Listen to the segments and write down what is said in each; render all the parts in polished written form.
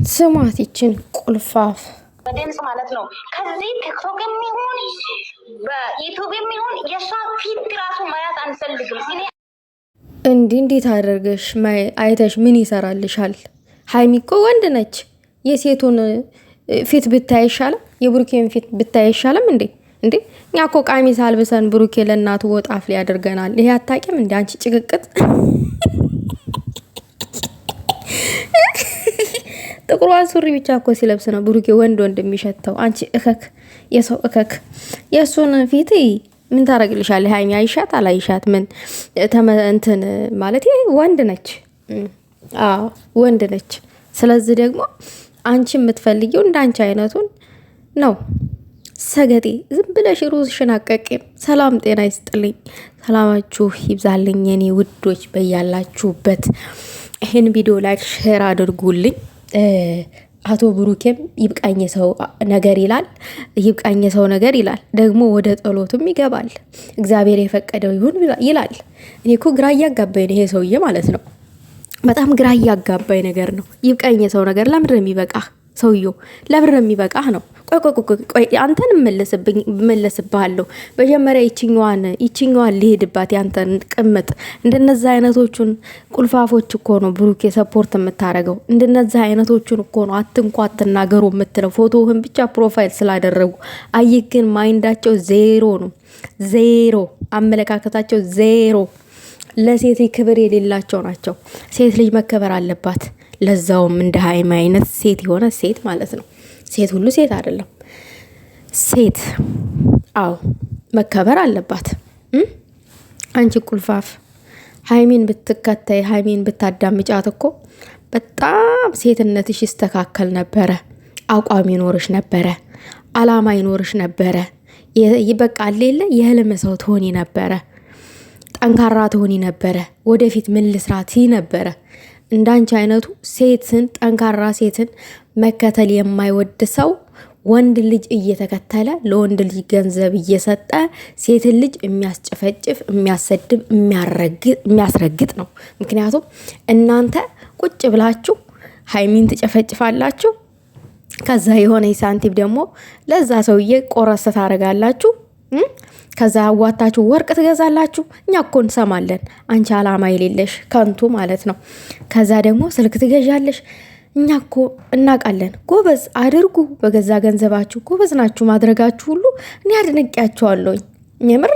ስሟት ይችን ቁልፋፍ በድምጽ ማለት ነው። ከዚህ ቲክቶክ የሚሆን በዩቲዩብ የሚሆን የሷ ፊት ራሱ ማየት አንፈልግም። እንዴት አደረገሽ አይተሽ ምን ይሰራልሻል? ሀይሚ እኮ ወንድ ነች። የሴቱን ፊት ብታይ ይሻላል፣ የብሩኬን ፊት ብታይ ይሻላል። እንዴ እኛ እኮ ቀሚስ አልብሰን ብሩኬ ለእናቱ ወጣፍ ሊያደርገናል። ይሄ አታውቂም እንዴ አንቺ ጭቅቅት? ጥቁሯን ሱሪ ብቻ እኮ ሲለብስ ነው ብሩኬ ወንድ የሚሸተው። አንቺ እከክ፣ የሰው እከክ። የእሱን ፊት ምን ታረግልሻለህ? ሀይሚ አይሻት አላይሻት ምን እንትን ማለት ወንድ ነች። አዎ ወንድ ነች። ስለዚህ ደግሞ አንቺ የምትፈልጊው እንዳንቺ አይነቱን ነው። ሰገጤ ዝም ብለሽ ሩዝሽን አቀቂም። ሰላም ጤና ይስጥልኝ፣ ሰላማችሁ ይብዛልኝ የኔ ውዶች በያላችሁበት። ይህን ቪዲዮ ላይክ ሼር አድርጉልኝ። አቶ ብሩኬም ይብቃኝ ሰው ነገር ይላል፣ ይብቃኝ ሰው ነገር ይላል። ደግሞ ወደ ጸሎቱም ይገባል። እግዚአብሔር የፈቀደው ይሁን ይላል። እኔ እኮ ግራ እያጋባኝ ነው ይሄ ሰውዬ ማለት ነው። በጣም ግራ እያጋባኝ ነገር ነው። ይብቃኝ ሰው ነገር ለምንድን ነው የሚበቃህ? ሰውዬው ለምንድን ነው የሚበቃህ ነው? ቆይ አንተን እመለስብሃለሁ። መጀመሪያ ይችኛዋን ሊሄድባት ያንተን ቅምጥ። እንደነዛ አይነቶቹን ቁልፋፎች እኮ ነው ብሩኬ ሰፖርት የምታደርገው። እንደነዛ አይነቶቹን እኮ ነው አትንኳ አትናገሩ የምትለው። ፎቶህን ብቻ ፕሮፋይል ስላደረጉ አይ፣ ግን ማይንዳቸው ዜሮ ነው። ዜሮ አመለካከታቸው ዜሮ። ለሴት ክብር የሌላቸው ናቸው። ሴት ልጅ መከበር አለባት። ለዛውም እንደ ሀይሚ አይነት ሴት የሆነ ሴት ማለት ነው። ሴት ሁሉ ሴት አይደለም። ሴት አዎ መከበር አለባት። አንቺ ቁልፋፍ ሀይሚን ብትከታይ ሀይሚን ብታዳምጫት እኮ በጣም ሴትነትሽ ይስተካከል ነበረ። አቋም ይኖርሽ ነበረ። አላማ ይኖርሽ ነበረ። ይበቃል የለ የህልም ሰው ትሆኒ ነበረ። ጠንካራ ትሆኒ ነበረ። ወደፊት ምን ልስራት ነበረ። እንዳንቺ አይነቱ ሴትን ጠንካራ ሴትን መከተል የማይወድ ሰው ወንድ ልጅ እየተከተለ ለወንድ ልጅ ገንዘብ እየሰጠ ሴትን ልጅ የሚያስጨፈጭፍ፣ የሚያሰድብ፣ የሚያስረግጥ ነው። ምክንያቱም እናንተ ቁጭ ብላችሁ ሀይሚን ትጨፈጭፋላችሁ። ከዛ የሆነ ሳንቲም ደግሞ ለዛ ሰውዬ ቆረስ ታደርጋላችሁ። ከዛ አዋታችሁ ወርቅ ትገዛላችሁ። እኛ እኮ እንሰማለን። አንቺ አላማ የሌለሽ ከንቱ ማለት ነው። ከዛ ደግሞ ስልክ ትገዣለሽ። እኛ እኮ እናውቃለን። ጎበዝ አድርጉ። በገዛ ገንዘባችሁ ጎበዝ ናችሁ። ማድረጋችሁ ሁሉ እኔ አድንቄያቸዋለሁኝ። የምር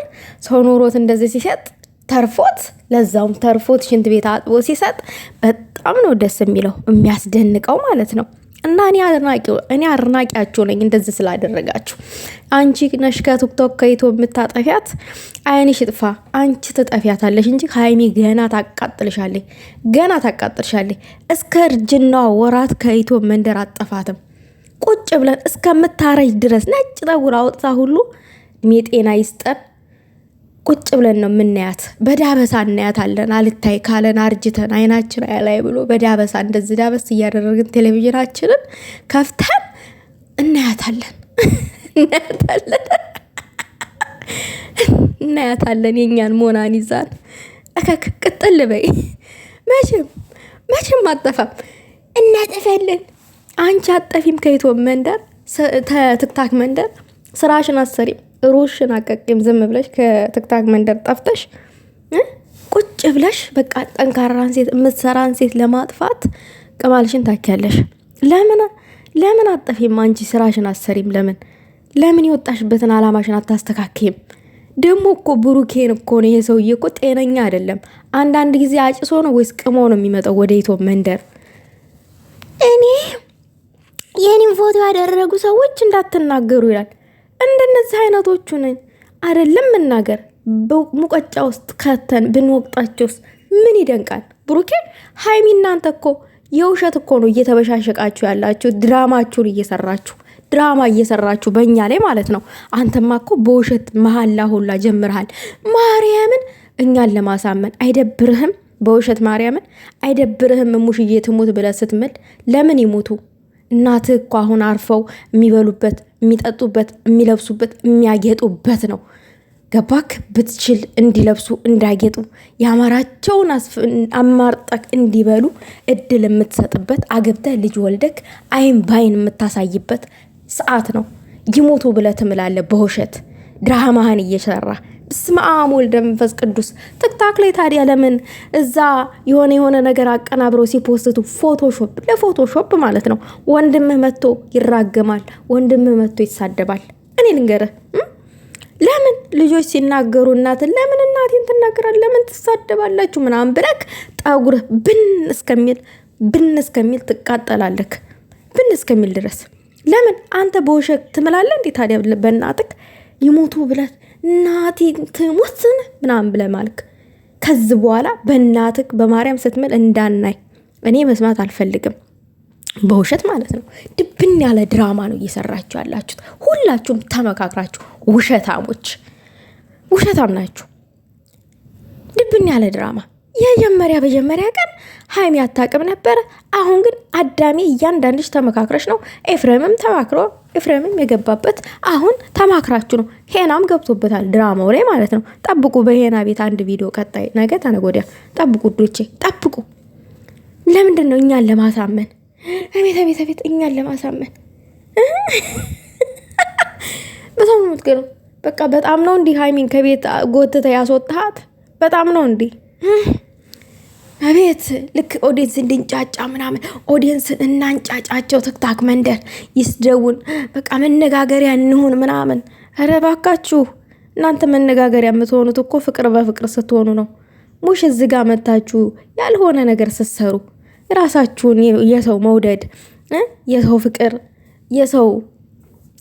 ሰው ኖሮት እንደዚህ ሲሰጥ ተርፎት፣ ለዛውም ተርፎት ሽንት ቤት አጥቦ ሲሰጥ በጣም ነው ደስ የሚለው የሚያስደንቀው ማለት ነው። እና እኔ አድናቂያችሁ ነኝ እንደዚህ ስላደረጋችሁ። አንቺ ነሽ ከቲክቶክ ከይቶ የምታጠፊያት፣ አይንሽ ጥፋ። አንቺ ትጠፊያታለሽ እንጂ ሀይሚ ገና ታቃጥልሻለች። እስከ እርጅና ወራት ከይቶ መንደር አጠፋትም። ቁጭ ብለን እስከምታረጅ ድረስ ነጭ ጠጉር አውጥታ ሁሉ እድሜ ጤና ይስጠን። ቁጭ ብለን ነው የምናያት። በዳበሳ እናያታለን። አልታይ ካለን አርጅተን አይናችን ላይ ብሎ በዳበሳ እንደዚህ ዳበስ እያደረግን ቴሌቪዥናችንን ከፍተን እናያታለን። የኛን ሞናን ይዛን እከክ ቅጥል በይ። መቼም አጠፋም፣ እናጠፋለን። አንቺ አጠፊም ከይቶ መንደር ትክታክ መንደር ስራሽን አሰሪም ሩሽን አቀቂም። ዝም ብለሽ ከትክታክ መንደር ጠፍተሽ ቁጭ ብለሽ በቃ ጠንካራን ሴት የምትሰራን ሴት ለማጥፋት ቅማልሽን ታኪያለሽ። ለምን አጠፊም? አንቺ ስራሽን አሰሪም። ለምን የወጣሽበትን አላማሽን አታስተካክይም? ደግሞ እኮ ብሩኬን እኮ ነው ይሄ ሰውዬ እኮ ጤነኛ አይደለም። አንዳንድ ጊዜ አጭሶ ነው ወይስ ቅሞ ነው የሚመጣው ወደ ኢትዮ መንደር? እኔ የኔን ፎቶ ያደረጉ ሰዎች እንዳትናገሩ ይላል። እንደነዚህ አይነቶቹን አይደለም መናገር። ሙቀጫ ውስጥ ከተን ብንወቅጣቸውስ ምን ይደንቃል? ብሩኬ ሀይሚ እናንተ እኮ የውሸት እኮ ነው እየተበሻሸቃችሁ ያላችሁ። ድራማ እየሰራችሁ በእኛ ላይ ማለት ነው። አንተማ እኮ በውሸት መሀላ ሁላ ጀምርሃል። ማርያምን እኛን ለማሳመን አይደብርህም? በውሸት ማርያምን አይደብርህም? ሙሽዬ ትሙት ብለህ ስትምል ለምን ይሞቱ? እናትህ እኮ አሁን አርፈው የሚበሉበት፣ የሚጠጡበት፣ የሚለብሱበት፣ የሚያጌጡበት ነው። ገባክ? ብትችል እንዲለብሱ እንዳጌጡ ያማራቸውን አማርጠቅ እንዲበሉ እድል የምትሰጥበት አግብተህ ልጅ ወልደክ አይን ባይን የምታሳይበት ሰዓት ነው። ይሞቱ ብለህ ትምላለህ በውሸት ድራማህን እየሰራ። በስመ አብ ወወልድ ወመንፈስ ቅዱስ። ቲክታክ ላይ ታዲያ ለምን እዛ የሆነ ነገር አቀናብረው ሲፖስቱ ፎቶሾፕ ለፎቶሾፕ ማለት ነው። ወንድምህ መጥቶ ይራገማል፣ ወንድምህ መጥቶ ይሳደባል። እኔ ልንገርህ ለምን ልጆች ሲናገሩ እናትን ለምን እናቴን ትናገራል ለምን ትሳደባላችሁ ምናምን ብለክ ጠጉርህ ብን እስከሚል ትቃጠላለክ። ብን እስከሚል ድረስ ለምን አንተ በውሸት ትምላለህ እንዴ? ታዲያ በእናትክ ይሞቱ ብለህ እናቴ ትሙትን ምናምን ብለህ ማልክ። ከዚህ በኋላ በእናትክ በማርያም ስትምል እንዳናይ እኔ መስማት አልፈልግም። በውሸት ማለት ነው። ድብን ያለ ድራማ ነው እየሰራችሁ ያላችሁት። ሁላችሁም ተመካክራችሁ ውሸታሞች፣ ውሸታም ናችሁ። ድብን ያለ ድራማ በጀመሪያ ቀን ሀይሚ አታውቅም ነበረ። አሁን ግን አዳሜ እያንዳንድሽ ተመካክረሽ ነው። ኤፍሬምም የገባበት አሁን ተማክራችሁ ነው። ሄናም ገብቶበታል ድራማው ላይ ማለት ነው። ጠብቁ፣ በሄና ቤት አንድ ቪዲዮ ቀጣይ ነገ ተነገ ወዲያ ጠብቁ ዶቼ ጠብቁ። ለምንድን ነው እኛን ለማሳመን አቤት እኛን ለማሳመን በጣም ነው የምትገርም። በቃ በጣም ነው እንዲህ ሀይሚን ከቤት ጎትተ ያስወጣሃት በጣም ነው እንዲህ አቤት። ልክ ኦዲየንስ እንድንጫጫ ምናምን ኦዲየንስን እናንጫጫቸው። ትክታክ መንደር ይስደውን በቃ መነጋገሪያ እንሁን ምናምን። ኧረ እባካችሁ እናንተ መነጋገሪያ የምትሆኑት እኮ ፍቅር በፍቅር ስትሆኑ ነው። ሙሽ እዚህ ጋር መታችሁ ያልሆነ ነገር ስትሰሩ ራሳችሁን የሰው መውደድ የሰው ፍቅር የሰው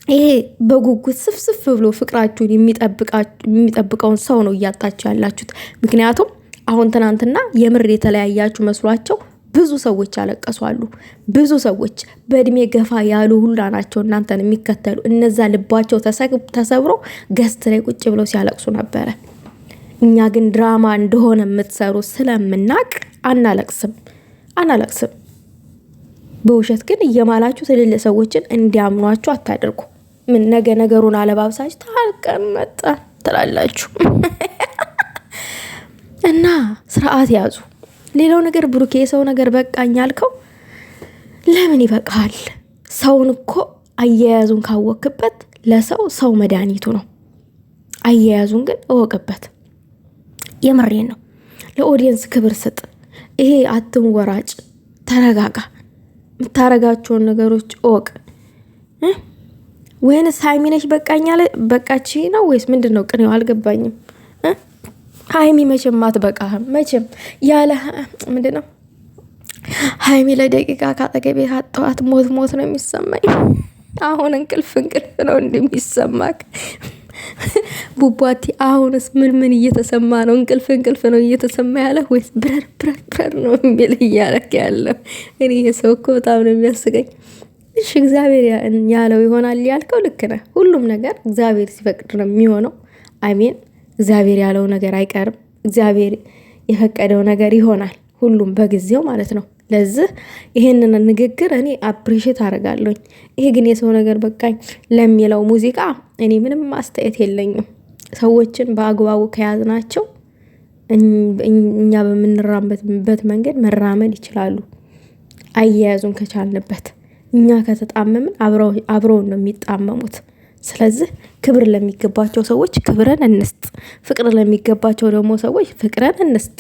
ይሄ በጉጉት ስፍስፍ ብሎ ፍቅራችሁን የሚጠብቀውን ሰው ነው እያጣችሁ ያላችሁት። ምክንያቱም አሁን ትናንትና የምር የተለያያችሁ መስሏቸው ብዙ ሰዎች ያለቀሷሉ። ብዙ ሰዎች በእድሜ ገፋ ያሉ ሁላ ናቸው እናንተን የሚከተሉ። እነዛ ልባቸው ተሰብሮ ገስት ላይ ቁጭ ብለው ሲያለቅሱ ነበረ። እኛ ግን ድራማ እንደሆነ የምትሰሩ ስለምናቅ አናለቅስም። በውሸት ግን እየማላችሁ ትልልቅ ሰዎችን እንዲያምኗችሁ አታደርጉ። ምን ነገ ነገሩን አለባብሳችሁ ታልቀመጠ ትላላችሁ። እና ስርዓት ያዙ። ሌላው ነገር ብሩኬ የሰው ነገር በቃኝ ያልከው ለምን ይበቃል? ሰውን እኮ አያያዙን ካወክበት ለሰው ሰው መድኃኒቱ ነው። አያያዙን ግን እወቅበት። የምሬን ነው። ለኦዲየንስ ክብር ስጥ። ይሄ አትንወራጭ፣ ተረጋጋ። የምታረጋቸውን ነገሮች እወቅ። ወይንስ ሀይሚ ነሽ በቃች ነው ወይስ ምንድን ነው? ቅኔው አልገባኝም። ሀይሚ መቼም አትበቃህም። መቼም ያለ ምንድን ነው ሀይሚ ለደቂቃ ካጠገቤ ካጠዋት ሞት ነው የሚሰማኝ። አሁን እንቅልፍ ነው እንደሚሰማክ ቡቧቲ። አሁንስ ምን እየተሰማ ነው? እንቅልፍ ነው እየተሰማ ያለ ወይስ ብረር ነው የሚል እያረክ ያለው? እኔ የሰው እኮ በጣም ነው የሚያስቀኝ። እሺ እግዚአብሔር ያለው ይሆናል ያልከው ልክ ነህ። ሁሉም ነገር እግዚአብሔር ሲፈቅድ ነው የሚሆነው። አሜን። እግዚአብሔር ያለው ነገር አይቀርም። እግዚአብሔር የፈቀደው ነገር ይሆናል። ሁሉም በጊዜው ማለት ነው። ለዚህ ይሄንን ንግግር እኔ አፕሪሼት አደርጋለሁኝ። ይሄ ግን የሰው ነገር በቃኝ ለሚለው ሙዚቃ እኔ ምንም አስተያየት የለኝም። ሰዎችን በአግባቡ ከያዝናቸው እኛ በምንራመድበት መንገድ መራመድ ይችላሉ። አያያዙን ከቻልንበት። እኛ ከተጣመምን አብረውን ነው የሚጣመሙት። ስለዚህ ክብር ለሚገባቸው ሰዎች ክብርን እንስጥ። ፍቅር ለሚገባቸው ደግሞ ሰዎች ፍቅርን እንስጥ።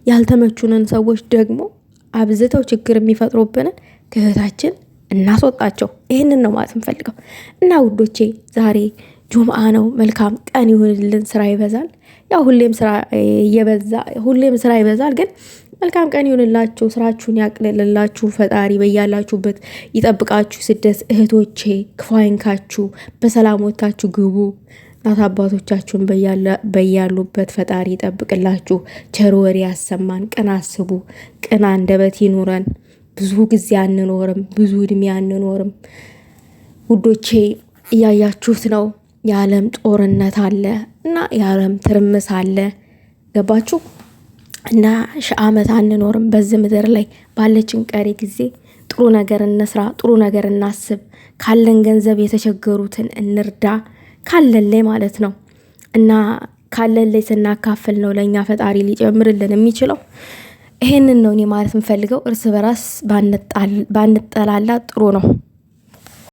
ያልተመቹንን ሰዎች ደግሞ አብዝተው ችግር የሚፈጥሩብንን ከህይወታችን እናስወጣቸው። ይህንን ነው ማለት እንፈልገው እና ውዶቼ ዛሬ ጁምአ ነው። መልካም ቀን ይሁንልን። ስራ ይበዛል፣ ያው ሁሌም ስራ ይበዛል፣ ግን መልካም ቀን ይሁንላችሁ። ስራችሁን ያቅልልላችሁ። ፈጣሪ በያላችሁበት ይጠብቃችሁ። ስደት እህቶቼ ክፉ አይንካችሁ። በሰላም ወጥታችሁ ግቡ። እናት አባቶቻችሁን በያሉበት ፈጣሪ ይጠብቅላችሁ። ቸር ወሬ ያሰማን። ቅን አስቡ፣ ቅን አንደበት ይኑረን። ብዙ ጊዜ አንኖርም፣ ብዙ እድሜ አንኖርም ውዶቼ። እያያችሁት ነው። የዓለም ጦርነት አለ እና የዓለም ትርምስ አለ። ገባችሁ? እና 1000 ዓመት አንኖርም በዚህ ምድር ላይ። ባለችን ቀሪ ጊዜ ጥሩ ነገር እንስራ፣ ጥሩ ነገር እናስብ። ካለን ገንዘብ የተቸገሩትን እንርዳ፣ ካለን ላይ ማለት ነው። እና ካለን ላይ ስናካፍል ነው ለእኛ ፈጣሪ ሊጨምርልን የሚችለው። ይሄንን ነው እኔ ማለት የምፈልገው። እርስ በራስ ባንጠላላ ጥሩ ነው።